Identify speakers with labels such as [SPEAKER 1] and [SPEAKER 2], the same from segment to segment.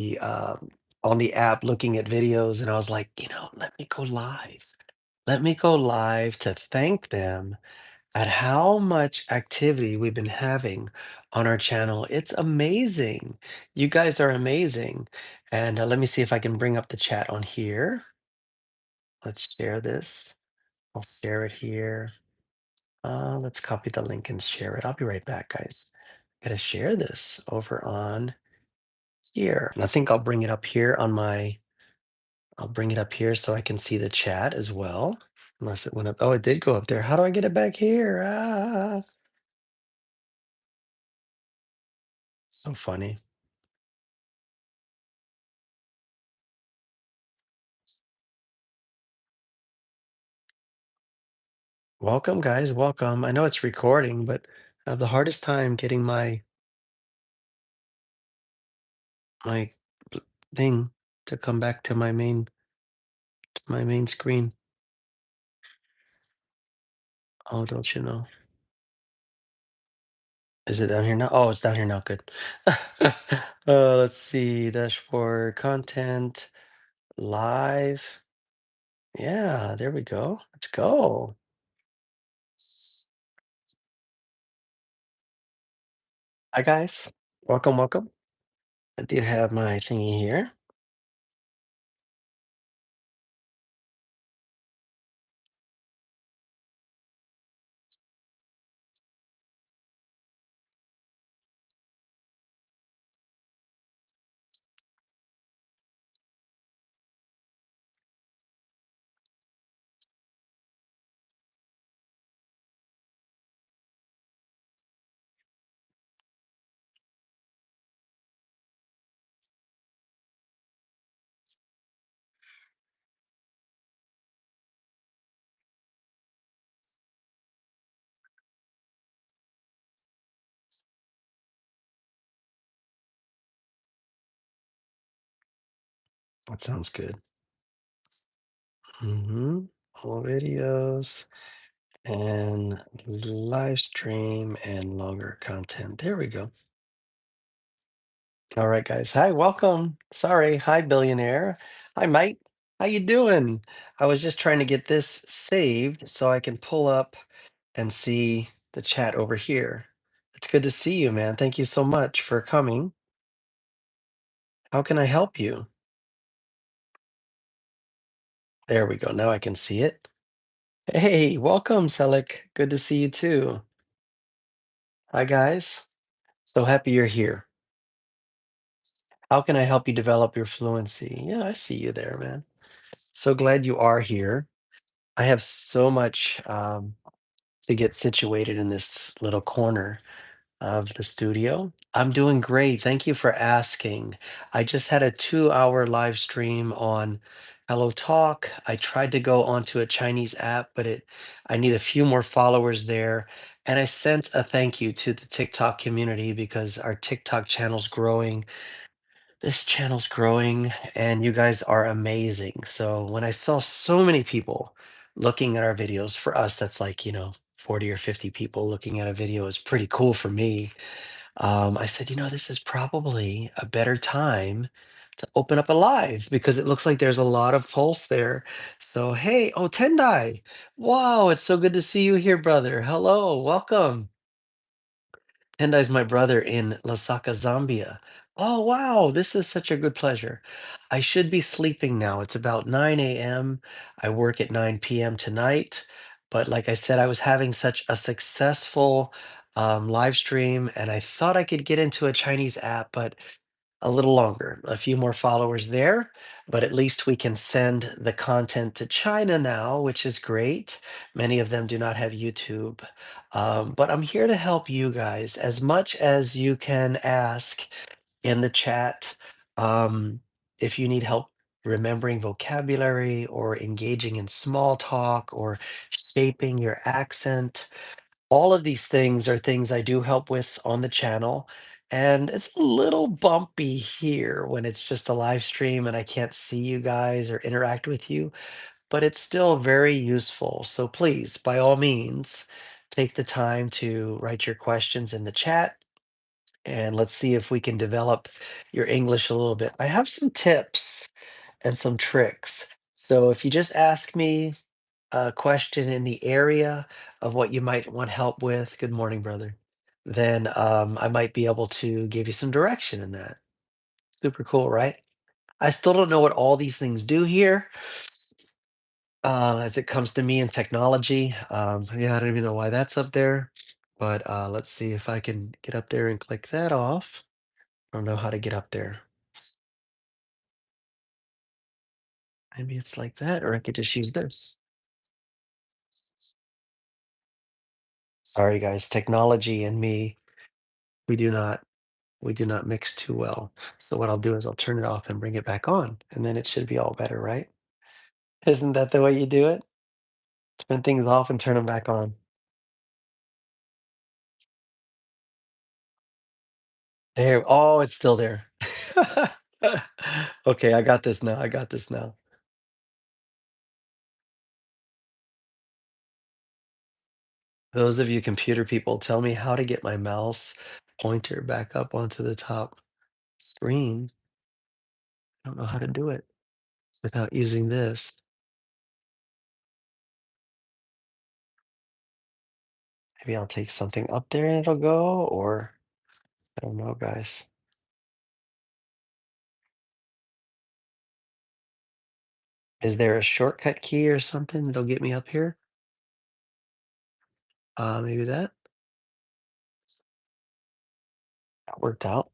[SPEAKER 1] the on the app looking at videos, and I was like, let me go live. Let me go live to thank them at how much activity we've been having on our channel. It's amazing. You guys are amazing. And let me see if I can bring up the chat on here. Let's share this. I'll share it here. Let's copy the link and share it. I'll be right back, guys. Gotta share this over on here. And I think I'll bring it up here so I can see the chat as well. Unless it went up. Oh, it did go up there. How do I get it back here? So funny. Welcome, guys. Welcome. I know it's recording, but I have the hardest time getting my bl- thing to come back to my main screen. Oh, don't you know? Is it down here now? Oh, it's down here now. Good. Let's see. Dashboard content live. Yeah, there we go. Let's go. Hi, guys. Welcome, welcome. I do have my thingy here. That sounds good. Mm-hmm. All videos and live stream and longer content. There we go. All right, guys. Hi, welcome. Sorry. Hi, billionaire. Hi, Mike. How you doing? I was just trying to get this saved so I can pull up and see the chat over here. It's good to see you, man. Thank you so much for coming. How can I help you? There we go. Now I can see it. Hey, welcome, Selik. Good to see you too. Hi, guys. So happy you're here. How can I help you develop your fluency? Yeah, I see you there, man. So glad you are here. I have so much to get situated in this little corner of the studio. I'm doing great. Thank you for asking. I just had a 2-hour live stream on Hello Talk. I tried to go onto a Chinese app, but I need a few more followers there. And I sent a thank you to the TikTok community because our TikTok channel's growing. This channel's growing and you guys are amazing. So when I saw so many people looking at our videos, for us, that's like, 40 or 50 people looking at a video is pretty cool for me. I said, this is probably a better time to open up a live because it looks like there's a lot of pulse there. So, hey, oh, Tendai. Wow, it's so good to see you here, brother. Hello, welcome. Tendai's my brother in Lasaka, Zambia. Oh, wow. This is such a good pleasure. I should be sleeping now. It's about 9 a.m. I work at 9 p.m. tonight. But like I said, I was having such a successful live stream, and I thought I could get into a Chinese app, but a little longer, a few more followers there, but at least we can send the content to China now, which is great. Many of them do not have YouTube. But I'm here to help you guys as much as you can ask in the chat. Um, if you need help remembering vocabulary or engaging in small talk or shaping your accent, all of these things are things I do help with on the channel. And it's a little bumpy here when it's just a live stream and I can't see you guys or interact with you, but it's still very useful. So please, by all means, take the time to write your questions in the chat. and let's see if we can develop your English a little bit. I have some tips and some tricks. So if you just ask me a question in the area of what you might want help with, good morning, brother, then I might be able to give you some direction in that. Super cool, right? I still don't know what all these things do here as it comes to me and technology. Yeah, I don't even know why that's up there, but let's see if I can get up there and click that off. I don't know how to get up there. Maybe it's like that, or I could just use this. Sorry, guys, technology and me, we do not we do not mix too well. So what I'll do is I'll turn it off and bring it back on, and then it should be all better, right? Isn't that the way you do it? Turn things off and turn them back on. There. Oh, it's still there. Okay, I got this now. I got this now. Those of you computer people, tell me how to get my mouse pointer back up onto the top screen. I don't know how to do it without using this. Maybe I'll take something up there and it'll go, or I don't know, guys. Is there a shortcut key or something that'll get me up here? Maybe that worked out.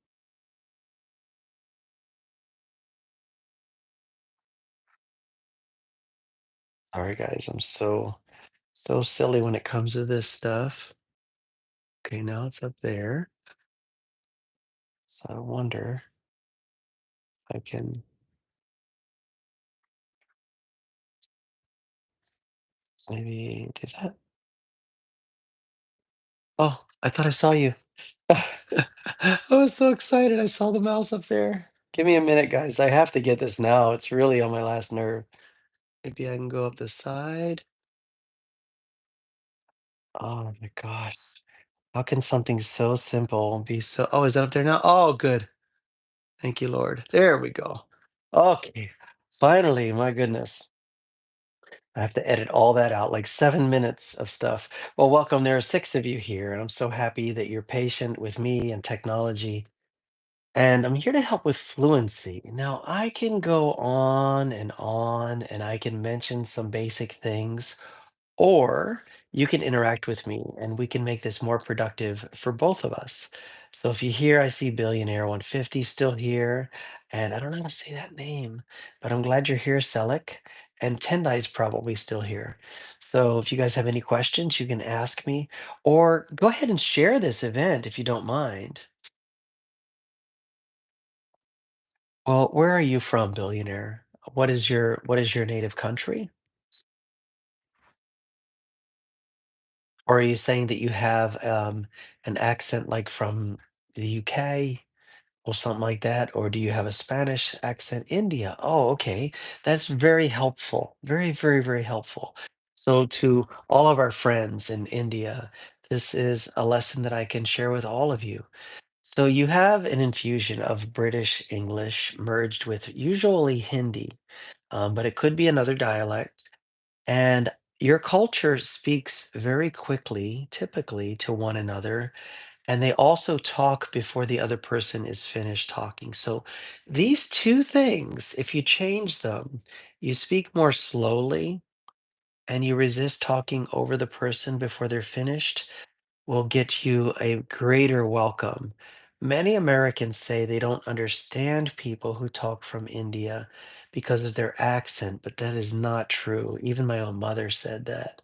[SPEAKER 1] Sorry, guys. I'm so silly when it comes to this stuff. Okay, now it's up there. So I wonder if I can maybe do that. Oh, I thought I saw you. I was so excited. I saw the mouse up there. Give me a minute, guys. I have to get this now. It's really on my last nerve. Maybe I can go up the side. Oh my gosh. How can something so simple be so? Oh, is that up there now? Oh, good. Thank you, Lord. There we go. Okay. Finally, my goodness. I have to edit all that out, like 7 minutes of stuff. Well, welcome. There are six of you here, and I'm so happy that you're patient with me and technology. And I'm here to help with fluency. Now, I can go on, and I can mention some basic things, or you can interact with me and we can make this more productive for both of us. So if you hear, I see Billionaire 150 still here, and I don't know how to say that name, but I'm glad you're here, Selleck. And Tendai's probably still here. So if you guys have any questions, you can ask me, or go ahead and share this event if you don't mind. Well, where are you from, Billionaire? What is your native country? Or are you saying that you have an accent like from the UK or something like that? Or do you have a Spanish accent? India. Oh, okay. That's very helpful. Very, very, very helpful. So, to all of our friends in India, this is a lesson that I can share with all of you. So, you have an infusion of British English merged with usually Hindi, but it could be another dialect. And your culture speaks very quickly, typically, to one another, and they also talk before the other person is finished talking. So these two things, if you change them, you speak more slowly and you resist talking over the person before they're finished, will get you a greater welcome. Many Americans say they don't understand people who talk from India because of their accent, but that is not true. Even my own mother said that.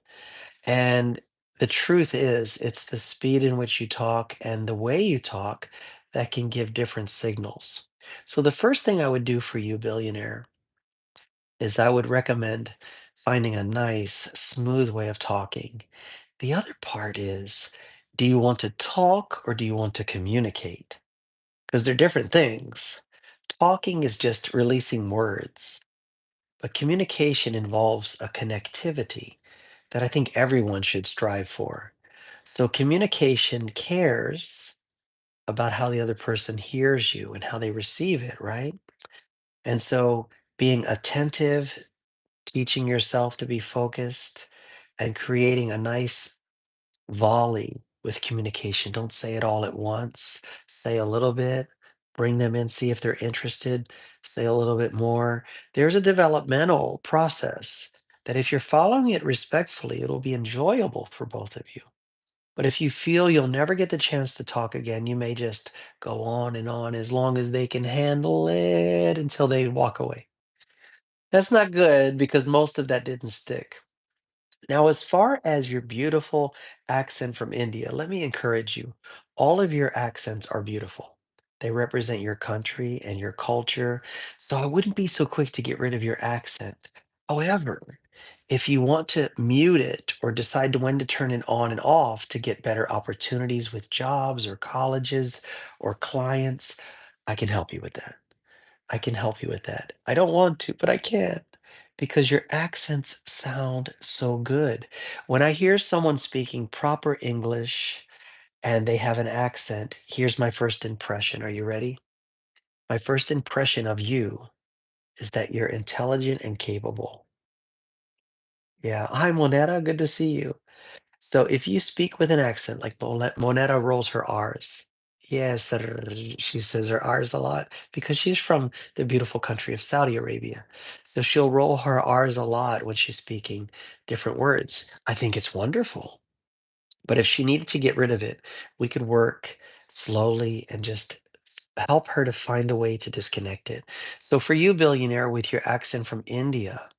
[SPEAKER 1] And the truth is, it's the speed in which you talk and the way you talk that can give different signals. So, the first thing I would do for you, billionaire, is I would recommend finding a nice, smooth way of talking. The other part is, do you want to talk or do you want to communicate? Because they're different things. Talking is just releasing words, but communication involves a connectivity that I think everyone should strive for. So communication cares, about how the other person hears you and how they receive it, right? And so being attentive, teaching yourself to be focused, and creating a nice volley with communication. Don't say it all at once. Say a little bit, bring them in, see if they're interested, say a little bit more. There's a developmental process that if you're following it respectfully, it'll be enjoyable for both of you. But if you feel you'll never get the chance to talk again, you may just go on as long as they can handle it until they walk away. That's not good because most of that didn't stick. Now, as far as your beautiful accent from India, let me encourage you. All of your accents are beautiful. They represent your country and your culture. So I wouldn't be so quick to get rid of your accent. However, if you want to mute it or decide to when to turn it on and off to get better opportunities with jobs or colleges or clients, I can help you with that. I can help you with that. I don't want to, but I can because your accents sound so good. When I hear someone speaking proper English and they have an accent, here's my first impression. Are you ready? My first impression of you is that you're intelligent and capable. Yeah. Hi, Moneta. Good to see you. So if you speak with an accent, like Moneta rolls her R's. Yes, sir, she says her R's a lot because she's from the beautiful country of Saudi Arabia. So she'll roll her R's a lot when she's speaking different words. I think it's wonderful. But if she needed to get rid of it, we could work slowly and just help her to find a way to disconnect it. So for you, billionaire, with your accent from India,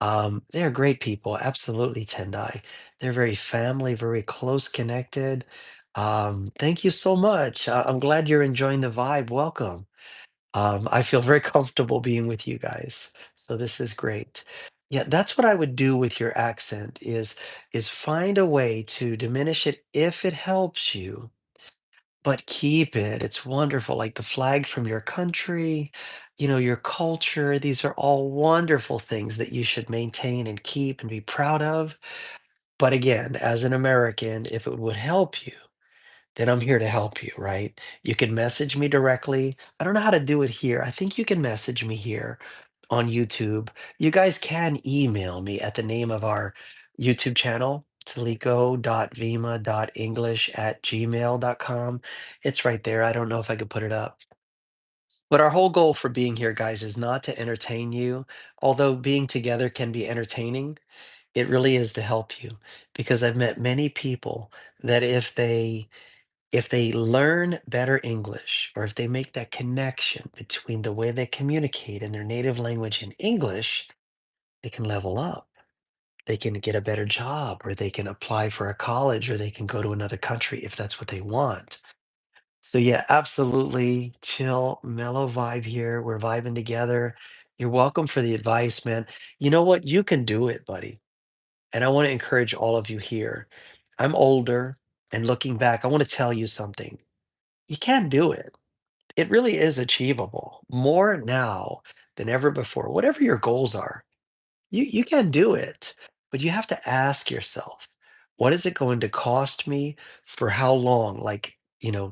[SPEAKER 1] they're great people, absolutely, Tendai. They're very family, very close connected. Thank you so much. I'm glad you're enjoying the vibe. Welcome. I feel very comfortable being with you guys, so this is great. Yeah, that's what I would do with your accent is find a way to diminish it if it helps you, but keep it. It's wonderful, like the flag from your country, your culture. These are all wonderful things that you should maintain and keep and be proud of. But again, as an American, if it would help you, then I'm here to help you, right? You can message me directly. I don't know how to do it here. I think you can message me here on YouTube. You guys can email me at the name of our YouTube channel, taliko.vima.english@gmail.com. It's right there. I don't know if I could put it up. But our whole goal for being here, guys, is not to entertain you. Although being together can be entertaining, it really is to help you because I've met many people that if they learn better English or if they make that connection between the way they communicate in their native language and English, they can level up. They can get a better job or they can apply for a college or they can go to another country if that's what they want. So, yeah, absolutely chill, mellow vibe here. We're vibing together. You're welcome for the advice, man. You know what? You can do it, buddy. And I want to encourage all of you here. I'm older and looking back, I want to tell you something. You can do it. It really is achievable more now than ever before. Whatever your goals are, you can do it, but you have to ask yourself, what is it going to cost me for how long? Like,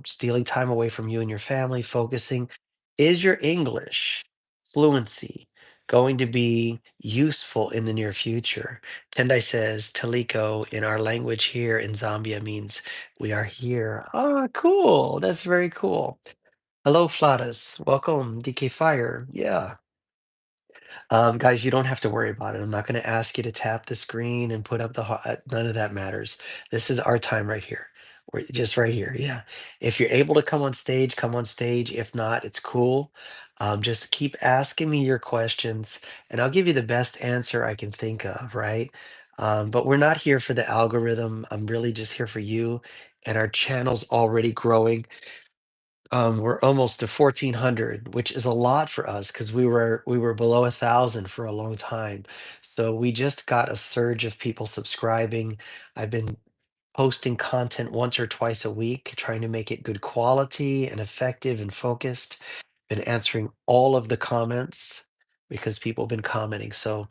[SPEAKER 1] stealing time away from you and your family, focusing. Is your English fluency going to be useful in the near future? Tendai says, Taliko in our language here in Zambia means we are here. Ah, cool. That's very cool. Hello, Flatus. Welcome, DK Fire. Yeah. Guys, you don't have to worry about it. I'm not going to ask you to tap the screen and put up none of that matters. This is our time right here. We're just right here. Yeah. If you're able to come on stage, come on stage. If not, it's cool. Just keep asking me your questions and I'll give you the best answer I can think of, right? But we're not here for the algorithm. I'm really just here for you. And our channel's already growing. We're almost to 1,400, which is a lot for us because we were below 1,000 for a long time. So we just got a surge of people subscribing. I've been posting content once or twice a week, trying to make it good quality and effective and focused. Been answering all of the comments because people have been commenting. So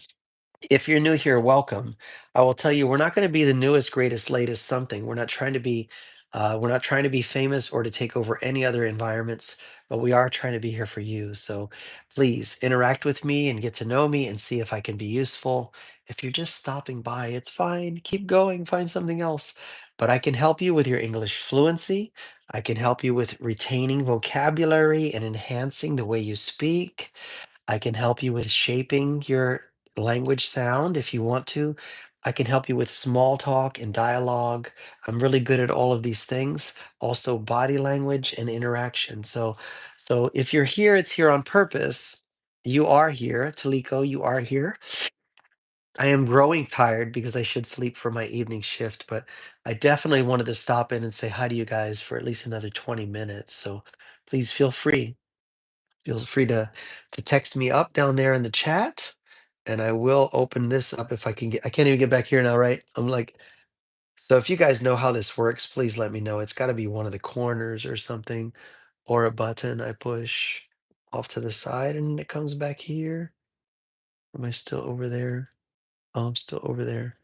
[SPEAKER 1] if you're new here, welcome. I will tell you, we're not going to be the newest, greatest, latest something. We're not trying to be. We're not trying to be famous or to take over any other environments, but we are trying to be here for you. So please interact with me and get to know me and see if I can be useful. If you're just stopping by, it's fine. Keep going, find something else. But I can help you with your English fluency. I can help you with retaining vocabulary and enhancing the way you speak. I can help you with shaping your language sound if you want to. I can help you with small talk and dialogue. I'm really good at all of these things. Also body language and interaction. So if you're here, it's here on purpose. You are here, Taliko, you are here. I am growing tired because I should sleep for my evening shift, but I definitely wanted to stop in and say hi to you guys for at least another 20 minutes. So please feel free. Feel free to text me up down there in the chat, and I will open this up if I can get. I can't even get back here now, right? I'm like, so if you guys know how this works, please let me know. It's got to be one of the corners or something, or a button I push off to the side and it comes back here. Am I still over there? Oh, I'm still over there.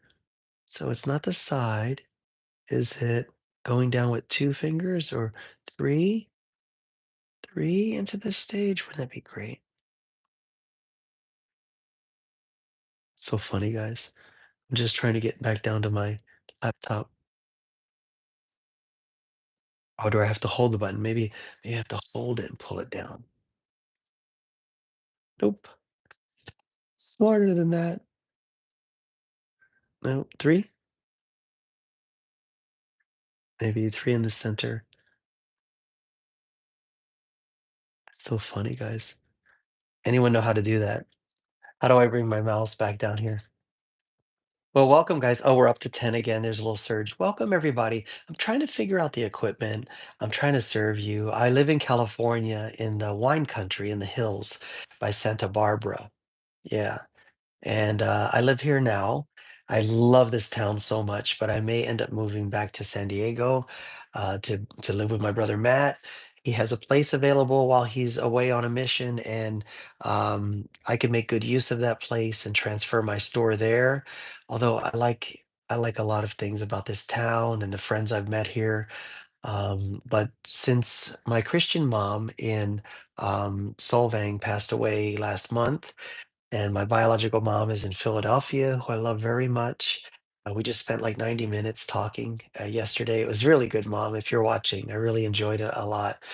[SPEAKER 1] So it's not the side. Is it going down with two fingers or three? Three into the stage? Wouldn't that be great? So funny, guys. I'm just trying to get back down to my laptop. Oh, do I have to hold the button? Maybe I have to hold it and pull it down. Nope. Smarter than that. No, three? Maybe three in the center. It's so funny, guys. Anyone know how to do that? How do I bring my mouse back down here? Well, welcome, guys. Oh, we're up to 10 again. There's a little surge. Welcome, everybody. I'm trying to figure out the equipment. I'm trying to serve you. I live in California in the wine country in the hills by Santa Barbara. Yeah. And I live here now. I love this town so much, but I may end up moving back to San Diego to live with my brother Matt. He has a place available while he's away on a mission, and I can make good use of that place and transfer my store there. Although I like a lot of things about this town and the friends I've met here. But since my Christian mom in Solvang passed away last month, and my biological mom is in Philadelphia, who I love very much. We just spent like 90 minutes talking yesterday. It was really good, Mom. If you're watching, I really enjoyed it a lot.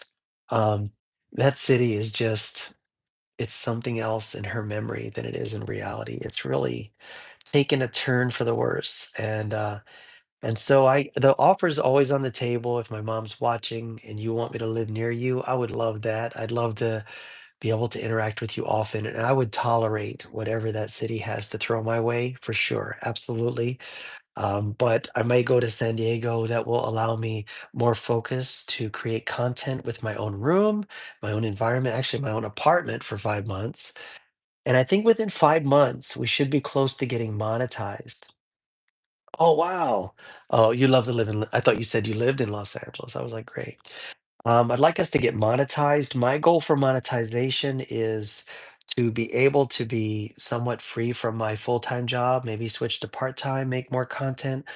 [SPEAKER 1] Um, that city is just, it's something else in her memory than it is in reality. It's really taken a turn for the worse. And so the offer's always on the table. If my mom's watching and you want me to live near you, I would love that. I'd love to be able to interact with you often, and I would tolerate whatever that city has to throw my way for sure, absolutely. But I might go to San Diego that will allow me more focus to create content with my own room, my own environment, actually my own apartment for 5 months. And I think within 5 months, we should be close to getting monetized. Oh, wow. Oh, you love to live in, I thought you said you lived in Los Angeles. I was like, great. I'd like us to get monetized. My goal for monetization is to be able to be somewhat free from my full-time job, maybe switch to part-time, make more content,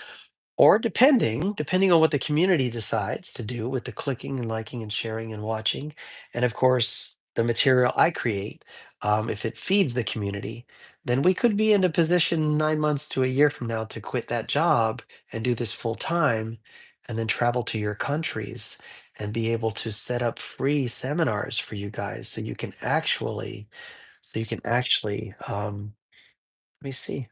[SPEAKER 1] or depending on what the community decides to do with the clicking and liking and sharing and watching, and of course, the material I create, if it feeds the community, then we could be in a position 9 months to a year from now to quit that job and do this full time, and then travel to your countries and be able to set up free seminars for you guys so you can actually, let me see.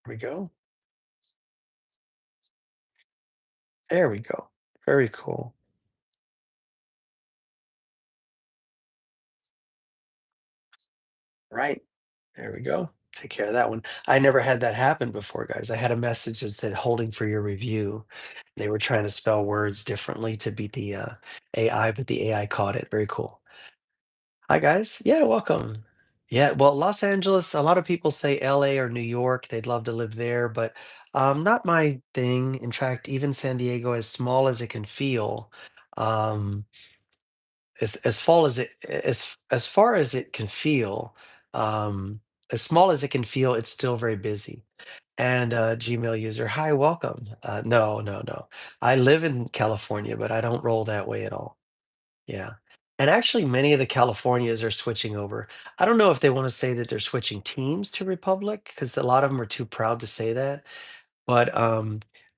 [SPEAKER 1] Here we go. There we go. Very cool. Right. There we go. Take care of that one. I never had that happen before, guys. I had a message that said holding for your review. They were trying to spell words differently to beat the AI, but the AI caught it. Very cool. Hi, guys. Yeah, welcome. Yeah, well, Los Angeles, a lot of people say LA or New York. They'd love to live there, but not my thing. In fact, even San Diego, as small as it can feel, um, as far as it can feel. as small as it can feel, it's still very busy. And Gmail user, hi, welcome. No, no, no. I live in California, but I don't roll that way at all. Yeah. And actually, many of the Californias are switching over. I don't know if they want to say that they're switching teams to Republic because a lot of them are too proud to say that. But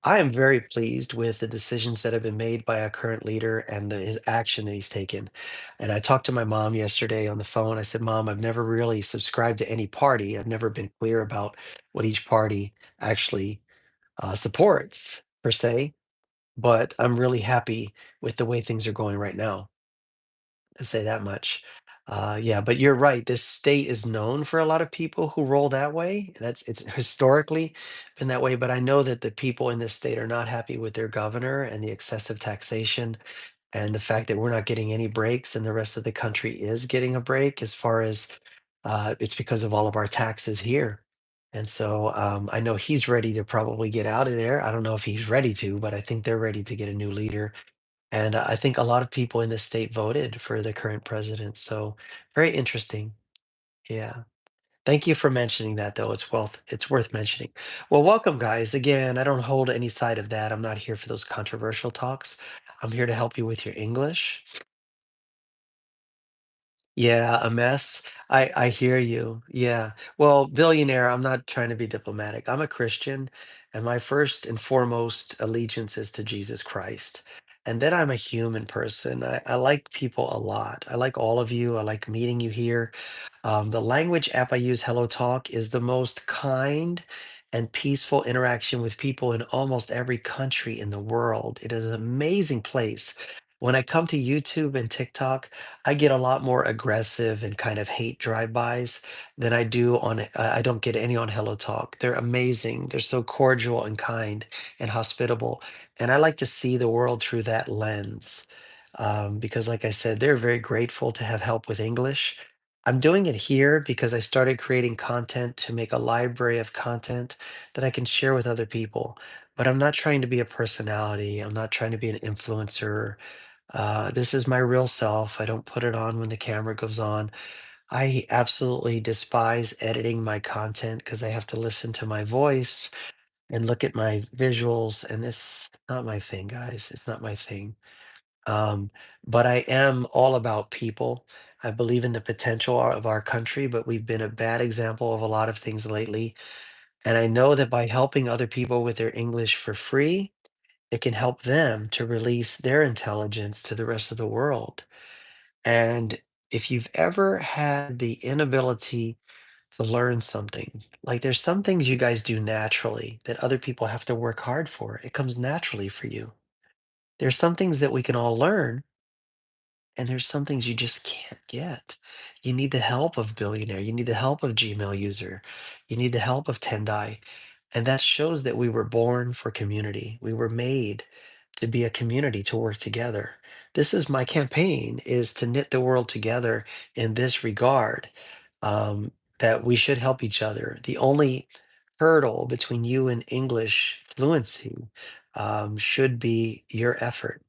[SPEAKER 1] I am very pleased with the decisions that have been made by our current leader and his action that he's taken. And I talked to my mom yesterday on the phone. I said, Mom, I've never really subscribed to any party. I've never been clear about what each party actually supports, per se. But I'm really happy with the way things are going right now, to say that much. Yeah, but you're right. This state is known for a lot of people who roll that way. It's historically been that way. But I know that the people in this state are not happy with their governor and the excessive taxation and the fact that we're not getting any breaks and the rest of the country is getting a break as far as it's because of all of our taxes here. And so I know he's ready to probably get out of there. I don't know if he's ready to, but I think they're ready to get a new leader and I think a lot of people in this state voted for the current president. So very interesting. Yeah. Thank you for mentioning that though. It's worth mentioning. Well, welcome guys. Again, I don't hold any side of that. I'm not here for those controversial talks. I'm here to help you with your English. Yeah, a mess. I hear you. Yeah. Well, billionaire, I'm not trying to be diplomatic. I'm a Christian, and my first and foremost allegiance is to Jesus Christ. And then I'm a human person. I like people a lot. I like all of you. I like meeting you here. The language app I use, Hello Talk, is the most kind and peaceful interaction with people in almost every country in the world. It is an amazing place. When I come to YouTube and TikTok, I get a lot more aggressive and kind of hate drive-bys than I do on, I don't get any on Hello Talk. They're amazing. They're so cordial and kind and hospitable. And I like to see the world through that lens. Because, like I said, they're very grateful to have help with English. I'm doing it here because I started creating content to make a library of content that I can share with other people. But I'm not trying to be a personality. I'm not trying to be an influencer. This is my real self. I don't put it on when the camera goes on. I absolutely despise editing my content because I have to listen to my voice and look at my visuals. And it's not my thing, guys. It's not my thing. Um, but I am all about people. I believe in the potential of our country, but we've been a bad example of a lot of things lately. And I know that by helping other people with their English for free, it can help them to release their intelligence to the rest of the world. And if you've ever had the inability to learn something, like there's some things you guys do naturally that other people have to work hard for, it comes naturally for you. There's some things that we can all learn and there's some things you just can't get. You need the help of Billionaire. You need the help of Gmail user. You need the help of Tendai. And that shows that we were born for community. We were made to be a community, to work together. This is my campaign is to knit the world together in this regard, that we should help each other. The only hurdle between you and English fluency should be your effort.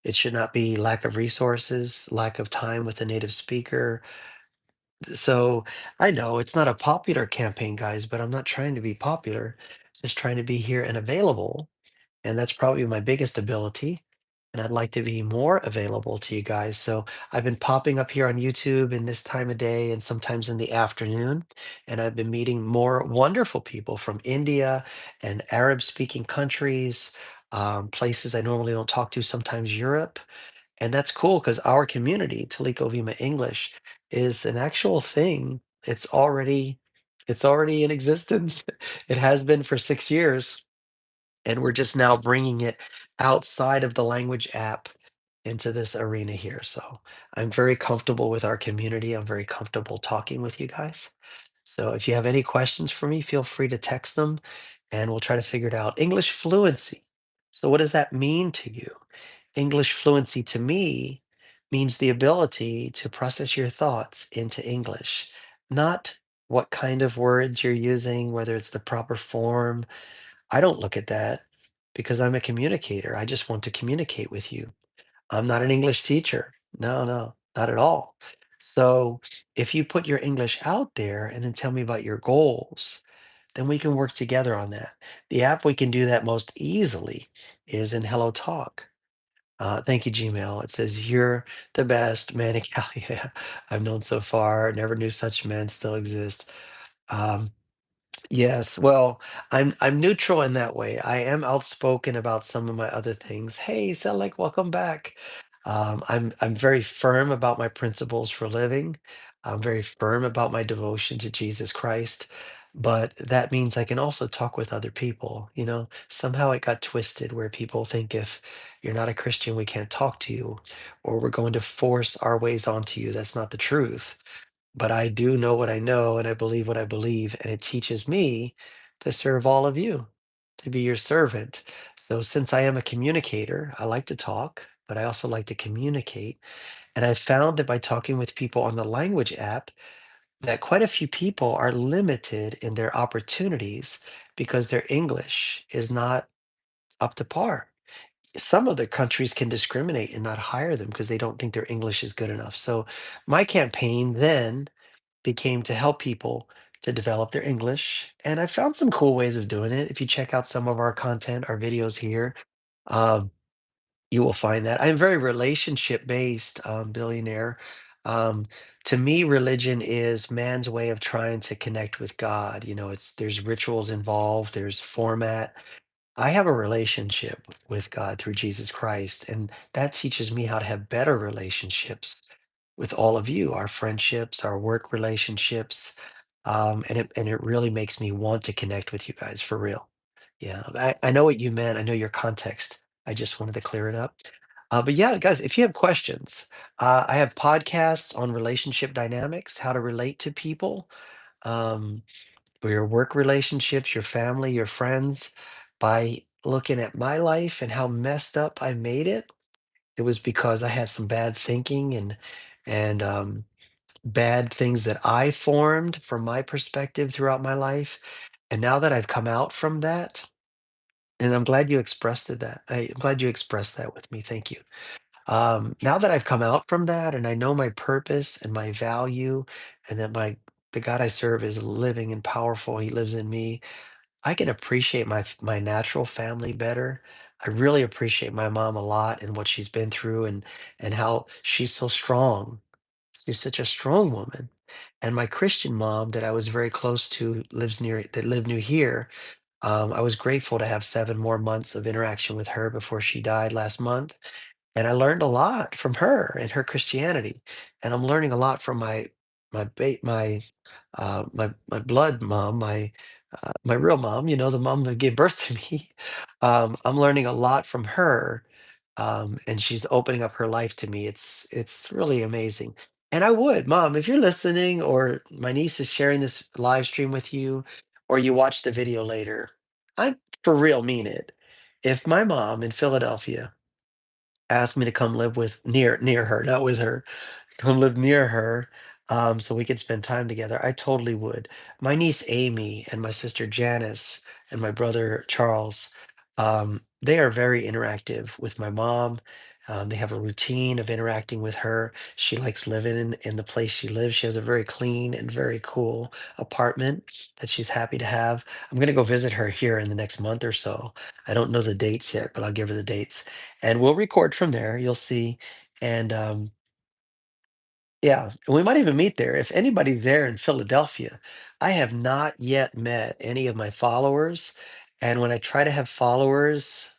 [SPEAKER 1] It should not be lack of resources, lack of time with a native speaker. So I know it's not a popular campaign, guys, but I'm not trying to be popular, just trying to be here and available. And that's probably my biggest ability. And I'd like to be more available to you guys. So I've been popping up here on YouTube in this time of day and sometimes in the afternoon. And I've been meeting more wonderful people from India and Arab speaking countries, places I normally don't talk to, sometimes Europe. And that's cool because our community, Toliko Vima English, is an actual thing. It's already in existence. It has been for 6 years, and we're just now bringing it outside of the language app into this arena here. So I'm very comfortable with our community. I'm very comfortable talking with you guys. So if you have any questions for me, feel free to text them and we'll try to figure it out. English fluency. So what does that mean to you? English fluency to me means the ability to process your thoughts into English, not what kind of words you're using, whether it's the proper form. I don't look at that because I'm a communicator. I just want to communicate with you. I'm not an English teacher. No, no, not at all. So if you put your English out there and then tell me about your goals, then we can work together on that. The app we can do that most easily is in Hello Talk. Thank you, Gmail. It says, "You're the best man I've known so far. Never knew such men still exist." Um, Yes, well, I'm neutral in that way. I am outspoken about some of my other things. Hey, Selek, welcome back. I'm very firm about my principles for living. I'm very firm about my devotion to Jesus Christ. But that means I can also talk with other people. Somehow it got twisted where people think if you're not a Christian, we can't talk to you, or we're going to force our ways onto you. That's not the truth, but I do know what I know and I believe what I believe, and it teaches me to serve all of you, to be your servant. So, since I am a communicator, I like to talk, but I also like to communicate. And I found that by talking with people on the language app, that quite a few people are limited in their opportunities because their English is not up to par. Some other countries can discriminate and not hire them because they don't think their English is good enough. So, my campaign then became to help people to develop their English. And I found some cool ways of doing it. If you check out some of our content, our videos here, um, you will find that. I'm very relationship based, billionaire. Um, to me, religion is man's way of trying to connect with God. There's rituals involved, there's format. I have a relationship with God through Jesus Christ, and that teaches me how to have better relationships with all of you, our friendships, our work relationships, and it really makes me want to connect with you guys for real. Yeah, I know what you meant. I know your context. I just wanted to clear it up. But yeah, guys, if you have questions, I have podcasts on relationship dynamics, how to relate to people. Um, or your work relationships, your family, your friends, by looking at my life and how messed up I made it. It was because I had some bad thinking and bad things that I formed from my perspective throughout my life. And now that I've come out from that, and I'm glad you expressed it that. I'm glad you expressed that with me. Thank you. Now that I've come out from that and I know my purpose and my value, and that the God I serve is living and powerful, He lives in me. I can appreciate my natural family better. I really appreciate my mom a lot and what she's been through and how she's so strong. She's such a strong woman. And my Christian mom that I was very close to lived near here. I was grateful to have 7 more months of interaction with her before she died last month, and I learned a lot from her and her Christianity, and I'm learning a lot from my blood mom, my real mom, the mom that gave birth to me. I'm learning a lot from her, and she's opening up her life to me. It's really amazing. And I would, Mom, if you're listening, or my niece is sharing this live stream with you, or you watch the video later, I for real mean it. If my mom in Philadelphia asked me to come live with near her, not with her, come live near her, so we could spend time together, I totally would. My niece Amy and my sister Janice and my brother Charles, they are very interactive with my mom. They have a routine of interacting with her. She likes living in the place she lives. She has a very clean and very cool apartment that she's happy to have. I'm going to go visit her here in the next month or so. I don't know the dates yet, but I'll give her the dates, and we'll record from there. You'll see. And yeah, and we might even meet there. If anybody there in Philadelphia, I have not yet met any of my followers. And when I try to have followers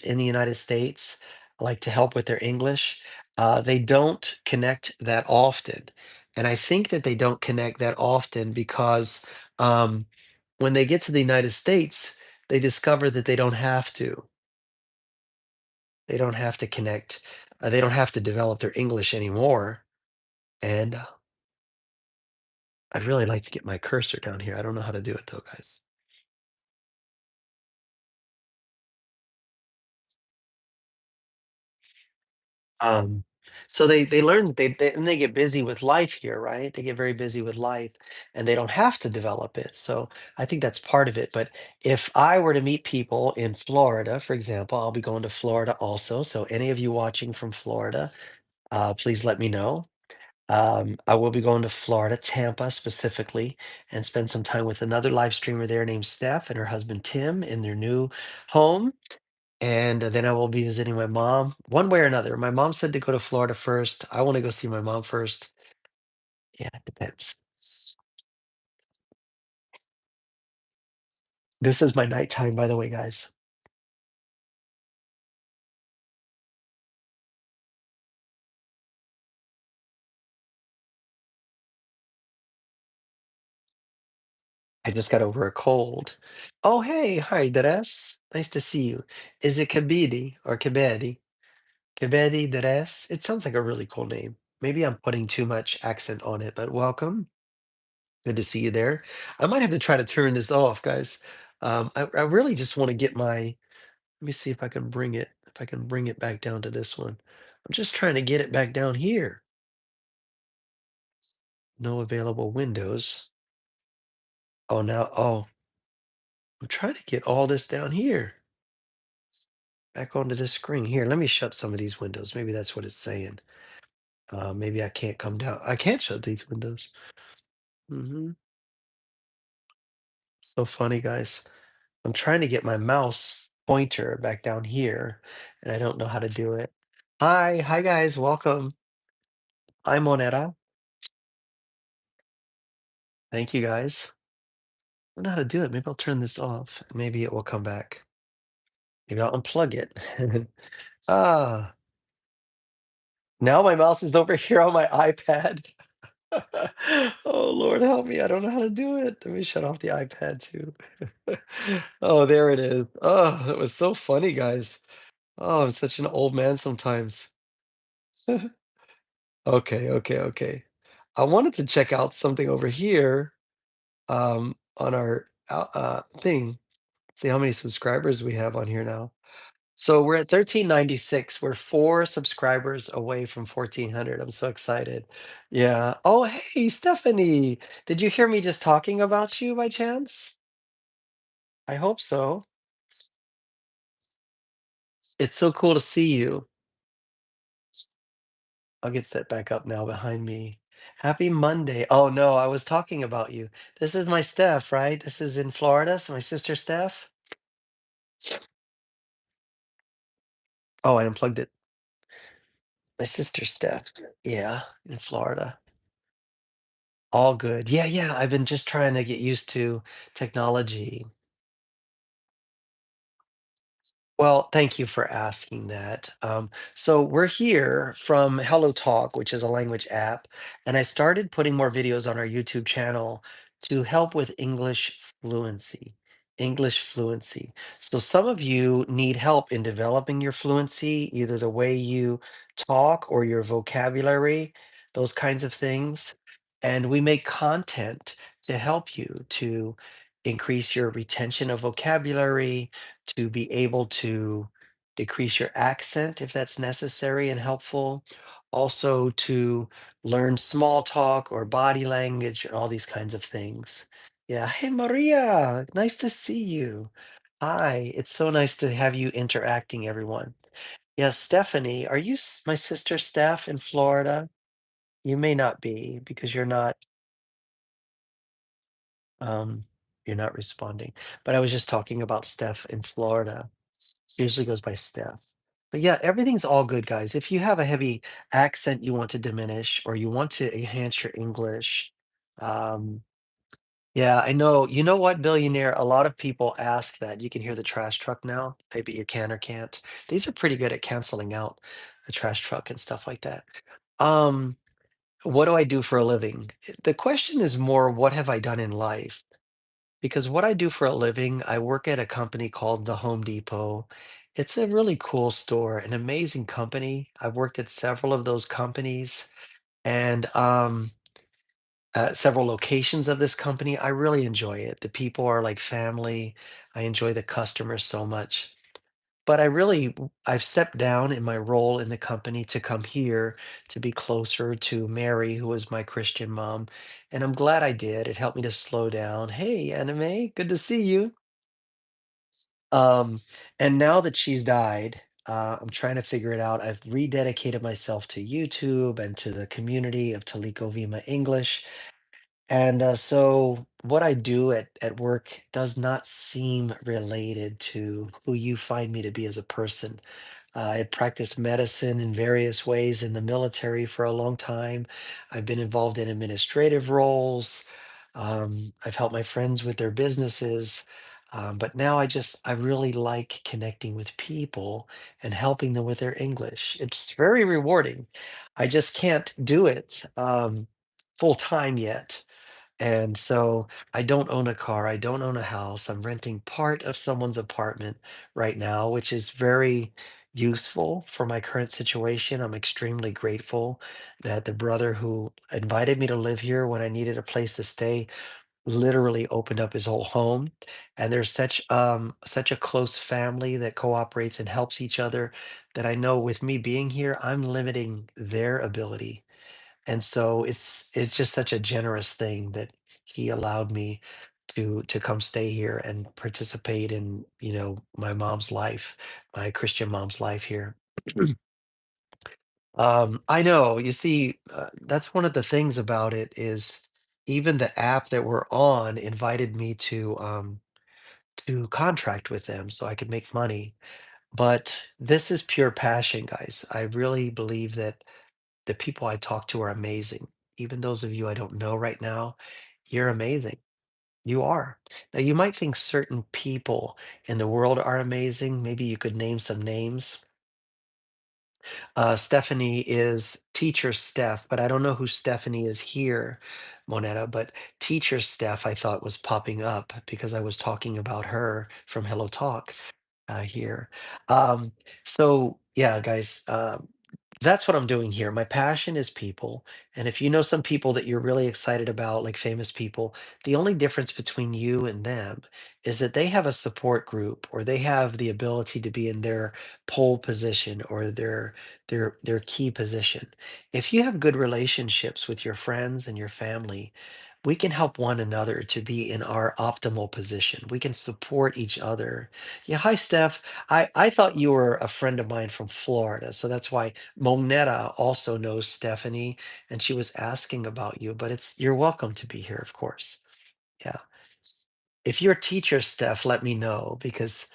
[SPEAKER 1] in the United States, like to help with their English. They don't connect that often. And I think that they don't connect that often because um, when they get to the United States, they discover that they don't have to. They don't have to connect. They don't have to develop their English anymore. And I'd really like to get my cursor down here. I don't know how to do it though, guys. Um, so they learn and they get busy with life here, right? They get very busy with life and they don't have to develop it. So I think that's part of it. But if I were to meet people in Florida, for example, I'll be going to Florida also. So any of you watching from Florida, please let me know. I will be going to Florida, Tampa specifically, and spend some time with another live streamer there named Steph and her husband Tim in their new home. And then I will be visiting my mom one way or another. My mom said to go to Florida first. I want to go see my mom first. Yeah, it depends. This is my nighttime, by the way, guys. I just got over a cold. Oh, hey, hi, Dres. Nice to see you. Is it Kabidi or Kebedi? Kebedi Dres? It sounds like a really cool name. Maybe I'm putting too much accent on it, but welcome. Good to see you there. I might have to try to turn this off, guys. I really just want to get my, let me see if I can bring it, if I can bring it back down to this one. I'm just trying to get it back down here. No available windows. Oh, now, oh, I'm trying to get all this down here. Back onto the screen. Here, let me shut some of these windows. Maybe that's what it's saying. Maybe I can't come down. I can't shut these windows. So funny, guys. I'm trying to get my mouse pointer back down here, and I don't know how to do it. Hi guys, welcome. Hi Monera. Thank you guys. I don't know how to do it. Maybe I'll turn this off. Maybe it will come back. Maybe I'll unplug it. Ah, now my mouse is over here on my iPad. Oh Lord, help me. I don't know how to do it. Let me shut off the iPad too. Oh, there it is. Oh, that was so funny, guys. Oh, I'm such an old man sometimes. Okay. I wanted to check out something over here on our thing. See how many subscribers we have on here now. So we're at 1396. We're 4 subscribers away from 1400. I'm so excited. Yeah. Oh, hey, Stephanie. Did you hear me just talking about you by chance? I hope so. It's so cool to see you. I'll get set back up now behind me. Happy Monday. Oh no, I was talking about you. This is my Steph, right? This is in Florida, so my sister Steph. Oh, I unplugged it. My sister Steph. Yeah, in Florida. All good. Yeah. I've been just trying to get used to technology. Well, thank you for asking that. So we're here from Hello Talk, which is a language app, and I started putting more videos on our YouTube channel to help with English fluency. English fluency. So some of you need help in developing your fluency, either the way you talk or your vocabulary, those kinds of things. And we make content to help you to increase your retention of vocabulary, to be able to decrease your accent if that's necessary and helpful. Also, to learn small talk or body language and all these kinds of things. Yeah. Hey, Maria. Nice to see you. Hi. It's so nice to have you interacting, everyone. Yeah, Stephanie, are you my sister Steph in Florida? You may not be because um, you're not responding. But I was just talking about Steph in Florida. She usually goes by Steph. But yeah, everything's all good, guys. If you have a heavy accent you want to diminish or you want to enhance your English, um, yeah, I know. You know what, billionaire? A lot of people ask that. You can hear the trash truck now. Maybe you can or can't. These are pretty good at canceling out the trash truck and stuff like that. Um, what do I do for a living? The question is more, what have I done in life? Because what I do for a living, I work at a company called the Home Depot. It's a really cool store, an amazing company. I've worked at several of those companies and several locations of this company. I really enjoy it. The people are like family. I enjoy the customers so much. But I've stepped down in my role in the company to come here to be closer to Mary, who is my Christian mom. And I'm glad I did. It helped me to slow down. Hey, Anime, good to see you. Um, and now that she's died, I'm trying to figure it out. I've rededicated myself to YouTube and to the community of Toliko Vima English. And so what I do at work does not seem related to who you find me to be as a person. I practiced medicine in various ways in the military for a long time. I've been involved in administrative roles. I've helped my friends with their businesses. But now I really like connecting with people and helping them with their English. It's very rewarding. I just can't do it full time yet. And so I don't own a car. I don't own a house. I'm renting part of someone's apartment right now, which is very useful for my current situation. I'm extremely grateful that the brother who invited me to live here when I needed a place to stay literally opened up his whole home. And there's such a close family that cooperates and helps each other that I know with me being here, I'm limiting their ability, and so it's just such a generous thing that he allowed me to come stay here and participate in, my mom's life, my Christian mom's life here. I know, you see, that's one of the things about it is even the app that we're on invited me to contract with them so I could make money. But this is pure passion, guys. I really believe that the people I talk to are amazing. Even those of you I don't know right now, you're amazing. You are. Now, you might think certain people in the world are amazing. Maybe you could name some names. Stephanie is teacher Steph, but I don't know who Stephanie is here, Moneta. But teacher Steph, I thought was popping up because I was talking about her from Hello Talk here. Um, so yeah, guys, that's what I'm doing here. My passion is people. And if you know some people that you're really excited about, like famous people, the only difference between you and them is that they have a support group or they have the ability to be in their pole position or their key position. If you have good relationships with your friends and your family, we can help one another to be in our optimal position. We can support each other. Yeah, hi Steph. I thought you were a friend of mine from Florida, so that's why Monetta also knows Stephanie, and she was asking about you. But you're welcome to be here, of course. Yeah. If you're a teacher, Steph, let me know because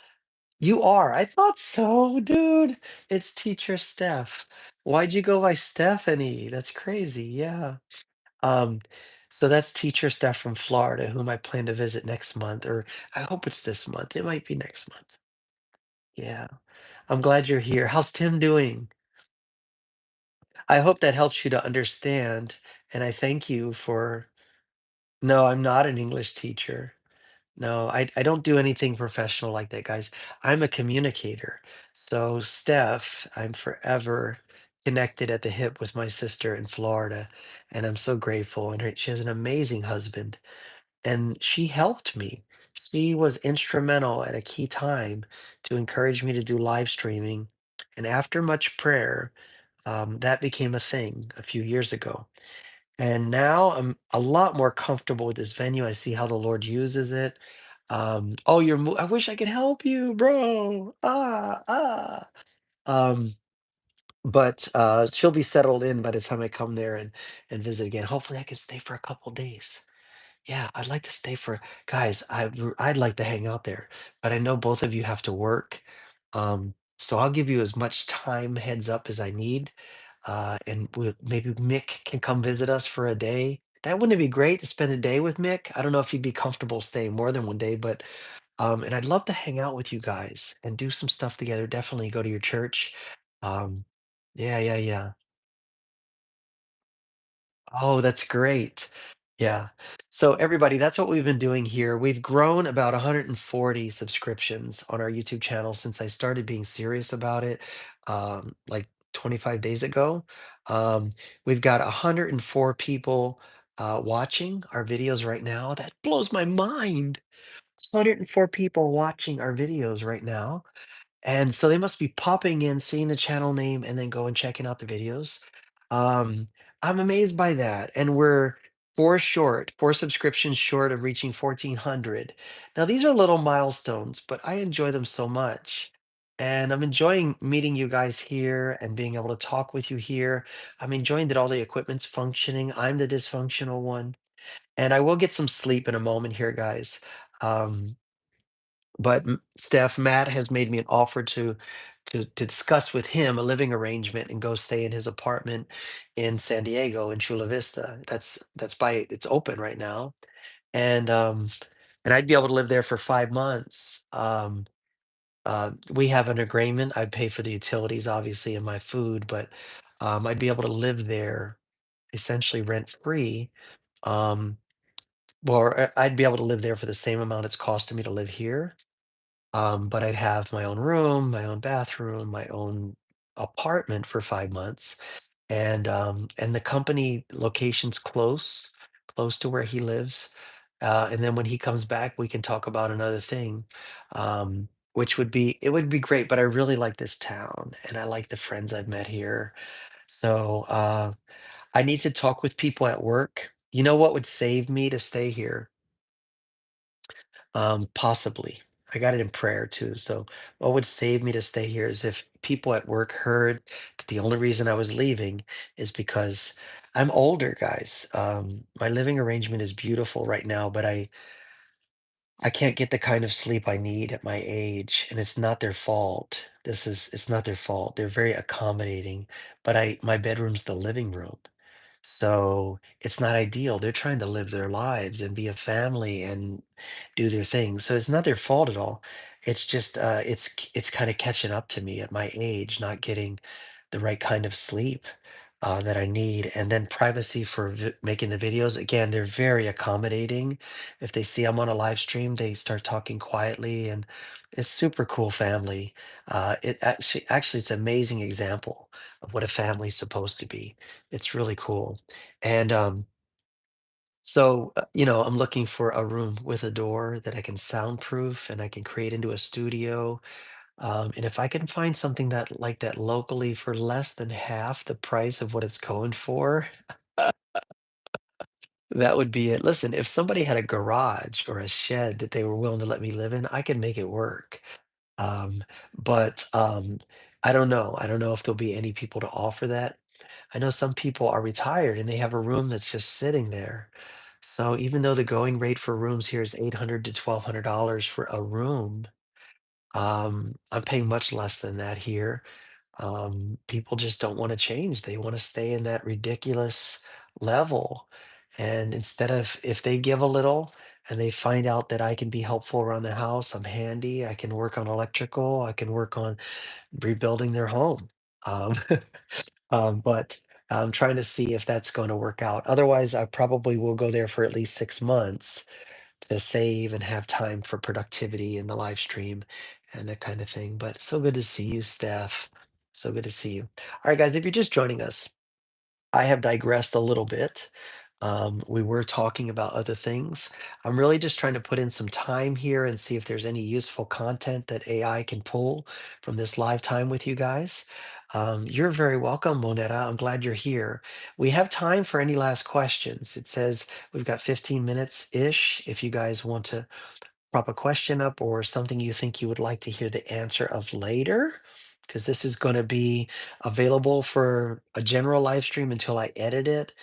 [SPEAKER 1] you are. I thought so, dude. It's teacher Steph. Why'd you go by Stephanie? That's crazy. Yeah. Um, so that's teacher Steph from Florida, whom I plan to visit next month, or I hope it's this month. It might be next month. Yeah. I'm glad you're here. How's Tim doing? I hope that helps you to understand, and I thank you for. No, I'm not an English teacher. No, I don't do anything professional like that, guys. I'm a communicator. So, Steph, I'm forever connected at the hip with my sister in Florida, and I'm so grateful. And she has an amazing husband, and she helped me. She was instrumental at a key time to encourage me to do live streaming. And after much prayer, that became a thing a few years ago. And now I'm a lot more comfortable with this venue. I see how the Lord uses it. Oh, I wish I could help you, bro. Um, but she'll be settled in by the time I come there and visit again. Hopefully, I can stay for a couple days. Yeah, I'd like to stay for guys, I'd like to hang out there, but I know both of you have to work. So I'll give you as much time heads up as I need. And maybe Mick can come visit us for a day. That wouldn't it be great to spend a day with Mick? I don't know if you'd be comfortable staying more than one day, but and I'd love to hang out with you guys and do some stuff together. Definitely go to your church. Um, yeah, yeah, yeah. Oh, that's great. Yeah. So everybody, that's what we've been doing here. We've grown about 140 subscriptions on our YouTube channel since I started being serious about it, like 25 days ago. Um, we've got 104 people watching our videos right now. That blows my mind. 104 people watching our videos right now. And so they must be popping in, seeing the channel name, and then going checking out the videos. Um, I'm amazed by that. And we're four subscriptions short of reaching 1,400. Now, these are little milestones, but I enjoy them so much. And I'm enjoying meeting you guys here and being able to talk with you here. I'm enjoying that all the equipment's functioning. I'm the dysfunctional one. And I will get some sleep in a moment here, guys. Um, but Steph, Matt has made me an offer to discuss with him a living arrangement and go stay in his apartment in San Diego in Chula Vista. That's by it's open right now. And and I'd be able to live there for 5 months. We have an agreement. I pay for the utilities, obviously, and my food, but I'd be able to live there essentially rent free. Um, I'd be able to live there for the same amount it's costing me to live here. But I'd have my own room, my own bathroom, my own apartment for 5 months, and the company location's close to where he lives. And then when he comes back, we can talk about another thing, which would be great. But I really like this town, and I like the friends I've met here. So I need to talk with people at work. You know what would save me to stay here? Possibly. I got it in prayer too. So what would save me to stay here is if people at work heard that the only reason I was leaving is because I'm older, guys. My living arrangement is beautiful right now, but I can't get the kind of sleep I need at my age, and it's not their fault. It's not their fault. They're very accommodating, but my bedroom's the living room. So it's not ideal. They're trying to live their lives and be a family and do their thing. So it's not their fault at all. It's just it's kind of catching up to me at my age, not getting the right kind of sleep that I need. And then privacy for making the videos. Again, they're very accommodating. If they see I'm on a live stream, they start talking quietly, and it's super cool family. It actually it's an amazing example of what a family's supposed to be. It's really cool. And I'm looking for a room with a door that I can soundproof and I can create into a studio. And if I can find something that like that locally for less than half the price of what it's going for, that would be it. Listen, if somebody had a garage or a shed that they were willing to let me live in, I could make it work. Um, but I don't know. I don't know if there'll be any people to offer that. I know some people are retired and they have a room that's just sitting there. So even though the going rate for rooms here is 800 to $1,200 for a room, I'm paying much less than that here. People just don't want to change. They want to stay in that ridiculous level. And instead of if they give a little and they find out that I can be helpful around the house, I'm handy, I can work on electrical, I can work on rebuilding their home. Um, but I'm trying to see if that's going to work out. Otherwise, I probably will go there for at least 6 months to save and have time for productivity in the live stream and that kind of thing. But so good to see you, Steph. So good to see you. All right, guys, if you're just joining us, I have digressed a little bit. We were talking about other things. I'm really just trying to put in some time here and see if there's any useful content that AI can pull from this live time with you guys. You're very welcome, Moneta. I'm glad you're here. We have time for any last questions. It says we've got 15 minutes ish if you guys want to prop a question up or something you think you would like to hear the answer of later, because this is going to be available for a general live stream until I edit it,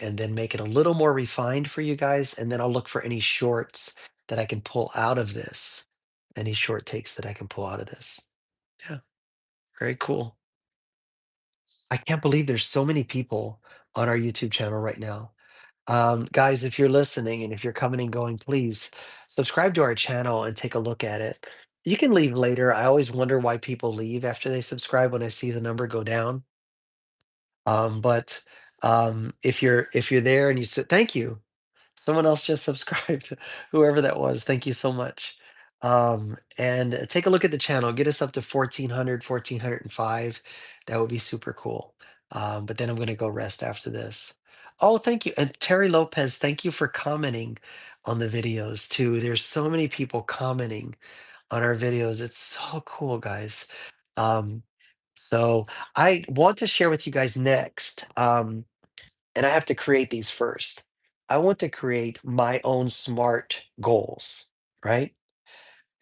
[SPEAKER 1] and then make it a little more refined for you guys. And then I'll look for any shorts that I can pull out of this, any short takes that I can pull out of this. Yeah, very cool. I can't believe there's so many people on our YouTube channel right now. Guys, if you're listening and if you're coming and going, please subscribe to our channel and take a look at it. You can leave later. I always wonder why people leave after they subscribe when I see the number go down. But if you're there and you said thank you, someone else just subscribed, whoever that was. Thank you so much. And take a look at the channel. Get us up to 1,400, 1,405. That would be super cool. But then I'm going to go rest after this. Oh, thank you. And Terry Lopez, thank you for commenting on the videos too. There's so many people commenting on our videos. It's so cool, guys. Um, so I want to share with you guys next. And I have to create these first. I want to create my own SMART goals, right?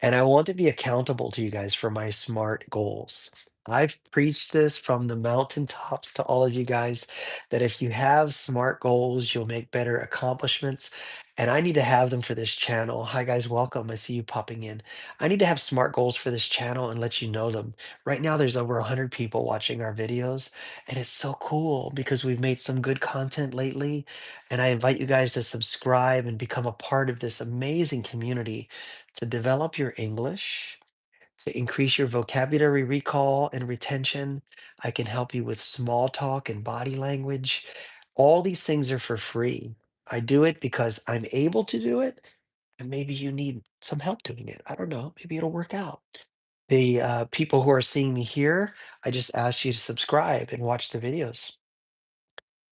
[SPEAKER 1] and I want to be accountable to you guys for my SMART goals. I've preached this from the mountaintops to all of you guys that if you have SMART goals, you'll make better accomplishments. And I need to have them for this channel. Hi, guys. Welcome. I see you popping in. I need to have SMART goals for this channel and let you know them. Right now, there's over 100 people watching our videos, and it's so cool because we've made some good content lately. And I invite you guys to subscribe and become a part of this amazing community to develop your English, to increase your vocabulary recall and retention. I can help you with small talk and body language. All these things are for free. I do it because I'm able to do it, and maybe you need some help doing it. I don't know. Maybe it'll work out. The people who are seeing me here, I just ask you to subscribe and watch the videos.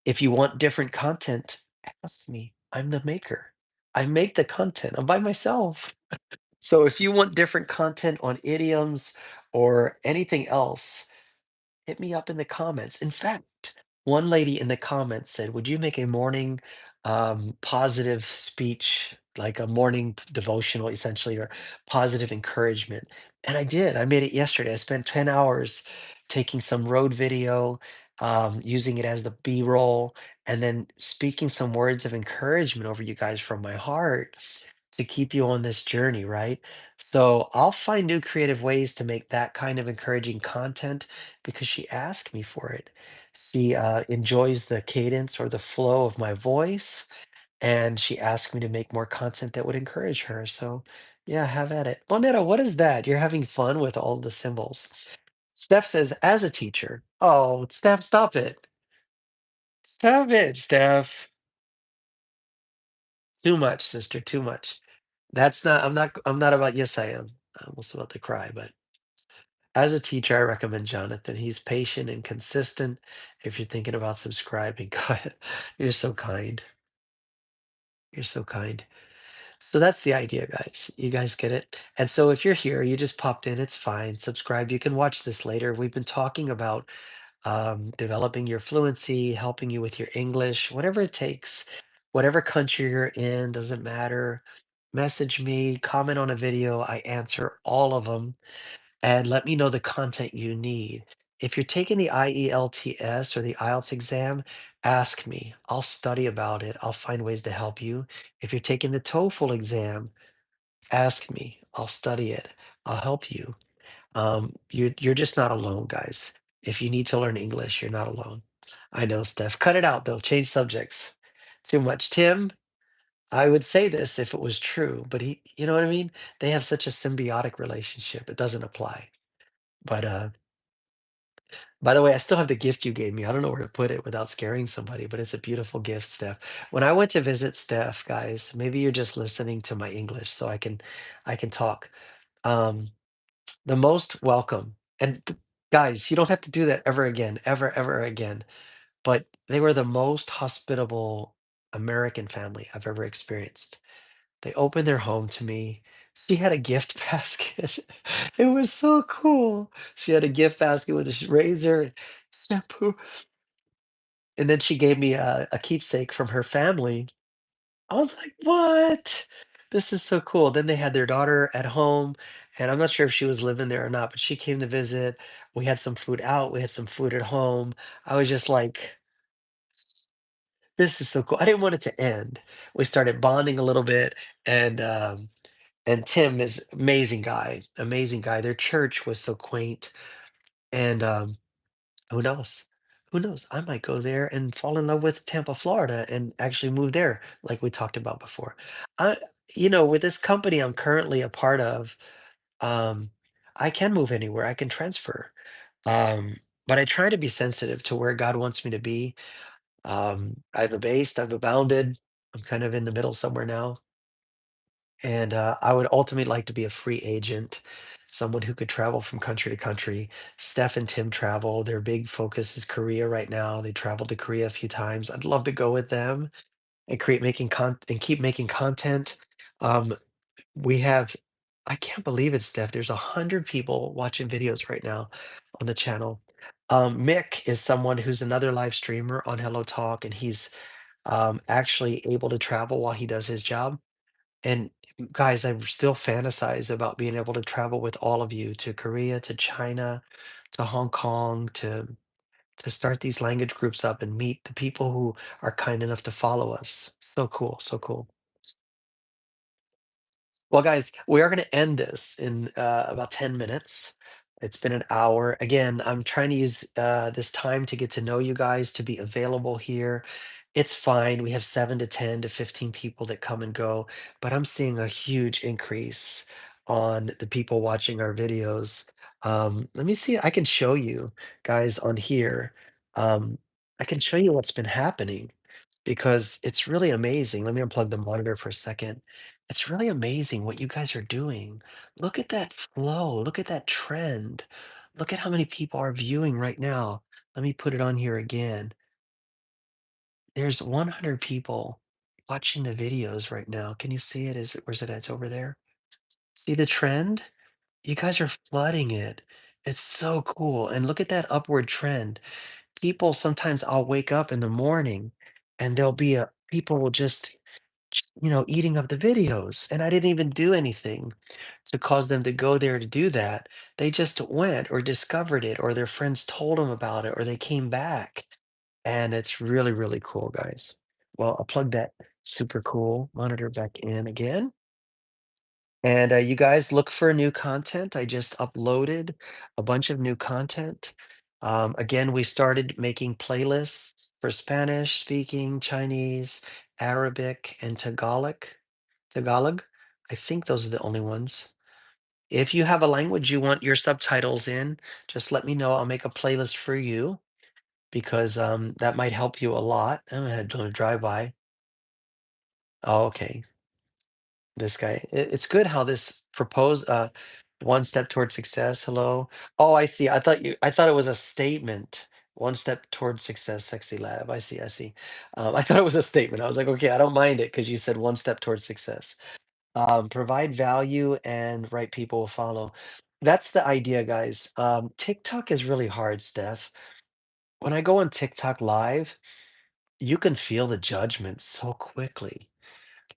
[SPEAKER 1] If you want different content, ask me. I'm the maker. I make the content. I'm by myself. So if you want different content on idioms or anything else, hit me up in the comments. In fact, one lady in the comments said, "Would you make a morning positive speech, like a morning devotional, essentially, or positive encouragement?" And I did. I made it yesterday. I spent 10 hours taking some road video, using it as the B-roll, and then speaking some words of encouragement over you guys from my heart to keep you on this journey, right? So I'll find new creative ways to make that kind of encouraging content because she asked me for it. She enjoys the cadence or the flow of my voice, and she asked me to make more content that would encourage her. So, yeah, have at it. Bonetta, what is that? You're having fun with all the symbols. Steph says, as a teacher. Oh, Steph, stop it. Stop it, Steph. Too much, sister, too much. I'm not about yes, I am. I'm almost about to cry, but as a teacher, I recommend Jonathan. He's patient and consistent. If you're thinking about subscribing, go ahead. You're so kind. You're so kind. So that's the idea, guys. You guys get it? And so if you're here, you just popped in, it's fine. Subscribe. You can watch this later. We've been talking about developing your fluency, helping you with your English, whatever it takes, whatever country you're in, doesn't matter. Message me, comment on a video. I answer all of them, and let me know the content you need. If you're taking the IELTS or the IELTS exam, ask me. I'll study about it. I'll find ways to help you. If you're taking the TOEFL exam, ask me. I'll study it. I'll help you. You're just not alone, guys. If you need to learn English, you're not alone. I know, Steph. Cut it out, though. Change subjects. Too much. Tim, I would say this if it was true, but you know what I mean? They have such a symbiotic relationship. It doesn't apply. But by the way, I still have the gift you gave me. I don't know where to put it without scaring somebody, but it's a beautiful gift, Steph. When I went to visit Steph, guys, maybe you're just listening to my English so I can talk. Um, the most welcome. And guys, you don't have to do that ever again, ever again. But they were the most hospitable American family I've ever experienced. They opened their home to me. She had a gift basket. It was so cool. She had a gift basket with a razor, shampoo, and then she gave me a keepsake from her family. I was like, "What? This is so cool." Then they had their daughter at home, and I'm not sure if she was living there or not, but she came to visit. We had some food out, we had some food at home. I was just like, "This is so cool." I didn't want it to end. We started bonding a little bit, and Tim is amazing guy, amazing guy. Their church was so quaint, and, who knows? Who knows? I might go there and fall in love with Tampa, Florida, and actually move there, like we talked about before. I, with this company I'm currently a part of, um, I can move anywhere. I can transfer. Um, but I try to be sensitive to where God wants me to be. I've abased, I've abounded. I'm kind of in the middle somewhere now. And I would ultimately like to be a free agent, someone who could travel from country to country. Steph and Tim travel. Their big focus is Korea right now. They traveled to Korea a few times. I'd love to go with them and keep making content. Um, we have, I can't believe it, Steph. There's 100 people watching videos right now on the channel. Mick is someone who's another live streamer on Hello Talk, and he's actually able to travel while he does his job. And Guys, I still fantasize about being able to travel with all of you to Korea, to China, to Hong Kong, to start these language groups up and meet the people who are kind enough to follow us. So cool, so cool. Well, guys, we are going to end this in about 10 minutes. It's been an hour. Again, I'm trying to use this time to get to know you guys, to be available here. It's fine. We have 7 to 10 to 15 people that come and go, but I'm seeing a huge increase on the people watching our videos. Let me see. I can show you guys on here. Um, I can show you what's been happening because it's really amazing. Let me unplug the monitor for a second. It's really amazing what you guys are doing. Look at that flow. Look at that trend. Look at how many people are viewing right now. Let me put it on here again. There's 100 people watching the videos right now. Can you see it? Is it, where's it at? It's over there. See the trend? You guys are flooding it. It's so cool. And look at that upward trend. People, sometimes I'll wake up in the morning and there'll be a people will just eating up the videos, and I didn't even do anything to cause them to go there to do that. They just went or discovered it, or their friends told them about it, or they came back, and it's really, really cool, guys. Well, I'll plug that super cool monitor back in again. And you guys look for new content. I just uploaded a bunch of new content. Again, we started making playlists for Spanish speaking, Chinese, Arabic, and Tagalog. Tagalog. I think those are the only ones. If you have a language you want your subtitles in, just let me know. I'll make a playlist for you because that might help you a lot. I'm gonna do a drive-by. Oh, okay. This guy. It's good how this propose one step toward success. Hello. Oh, I see. I thought it was a statement. One step toward success, sexy lab. I see, I see. I thought it was a statement. I was like, okay, I don't mind it because you said one step toward success. Provide value and right people will follow. That's the idea, guys. TikTok is really hard, Steph. When I go on TikTok live, you can feel the judgment so quickly.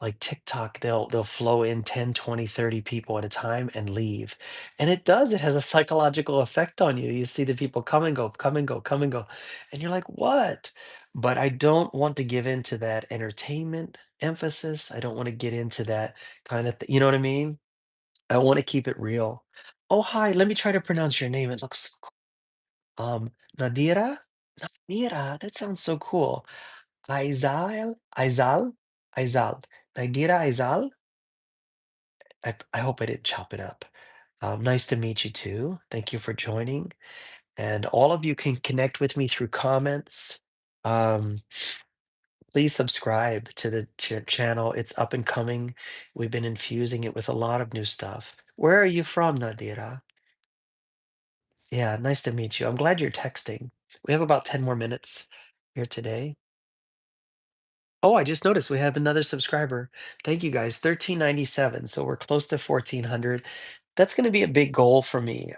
[SPEAKER 1] Like TikTok, they'll flow in 10, 20, 30 people at a time and leave. And it does, it has a psychological effect on you. You see the people come and go, come and go, come and go. And you're like, what? But I don't want to give in to that entertainment emphasis. I don't want to get into that kind of you know what I mean? I want to keep it real. Oh, hi, let me try to pronounce your name. It looks so um Nadira? Nadira, that sounds so cool. Aizal, Nadira Aizal. I hope I didn't chop it up. Nice to meet you too. Thank you for joining. And all of you can connect with me through comments. Um, please subscribe to the channel. It's up and coming. We've been infusing it with a lot of new stuff. Where are you from, Nadira? Yeah, nice to meet you. I'm glad you're texting. We have about 10 more minutes here today. Oh, I just noticed we have another subscriber. Thank you guys. 1397. So we're close to 1400. That's going to be a big goal for me